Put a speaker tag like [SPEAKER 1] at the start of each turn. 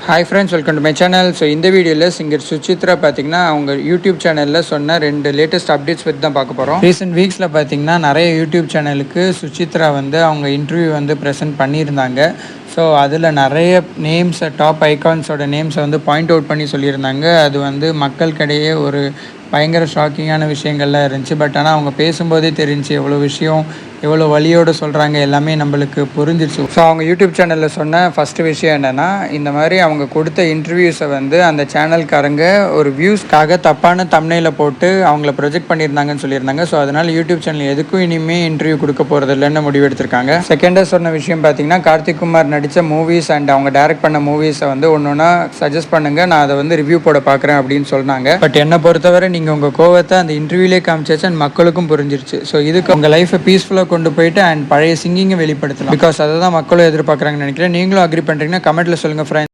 [SPEAKER 1] Hi friends, welcome to my channel. So இந்த வீடியோவில் singer Suchitra பார்த்தீங்கன்னா அவங்க யூடியூப் சேனலில் சொன்ன 2 லேட்டஸ்ட் அப்டேட்ஸ் பற்றி தான் பார்க்க போகிறோம். ரீசெண்ட் வீக்ஸில் பார்த்தீங்கன்னா நிறைய யூடியூப் சேனலுக்கு சுசித்ரா வந்து அவங்க இன்டர்வியூ வந்து ப்ரெசென்ட் பண்ணியிருந்தாங்க. ஸோ அதில் நிறைய நேம்ஸை, டாப் ஐகான்ஸோட நேம்ஸை வந்து பாயிண்ட் அவுட் பண்ணி சொல்லியிருந்தாங்க. அது வந்து மக்களுக்கிடையே ஒரு பயங்கர ஷாக்கிங்கான விஷயங்கள்லாம் இருந்துச்சு. பட் ஆனால் அவங்க பேசும்போதே தெரிஞ்சு எவ்வளோ விஷயம், எவ்வளோ வழியோடு சொல்கிறாங்க, எல்லாமே நம்மளுக்கு புரிஞ்சிருச்சு. ஸோ அவங்க யூடியூப் சேனலில் சொன்ன ஃபஸ்ட்டு விஷயம் என்னென்னா, இந்த மாதிரி அவங்க கொடுத்த இன்டர்வியூஸை வந்து அந்த சேனல்காரங்க ஒரு வியூஸ்க்காக தப்பான தம்ப்நெயிலை போட்டு அவங்கள ப்ரொஜெக்ட் பண்ணியிருந்தாங்கன்னு சொல்லியிருந்தாங்க. ஸோ அதனால் யூடியூப் சேனல் எதுக்கும் இனிமேல் இன்டர்வியூ கொடுக்க போகிறது இல்லைன்னு முடிவெடுத்திருக்காங்க. செகண்டாக சொன்ன விஷயம் பார்த்தீங்கன்னா, கார்த்திக் குமார் நடித்த மூவிஸ் அண்ட் அவங்க டைரக்ட் பண்ண மூவிஸை வந்து ஒன்று ஒன்றா சஜஸ்ட் பண்ணுங்கள், நான் அதை வந்து ரிவ்யூ போட பார்க்குறேன் அப்படின்னு சொன்னாங்க. பட் என்னை பொறுத்தவரை நீங்கள் உங்கள் கோவத்தை அந்த இன்டர்வியூலே காமிச்சாச்சு அண்ட் மக்களுக்கும் புரிஞ்சிருச்சு. ஸோ இதுக்கு உங்கள் லைஃப்பை பீஸ்ஃபுல்லாக கொண்டு போயிட்டு அண்ட் பழைய சிங்கிங்கை வெளிப்படுத்தலாம். பிகாஸ் அதை தான் மக்களும் எதிர்பார்க்குறாங்கன்னு நினைக்கிறேன். நீங்களும் அக்ரி பண்ணுறீங்கன்னா கமெண்ட்டில் சொல்லுங்கள் ஃப்ரெண்ட்ஸ்.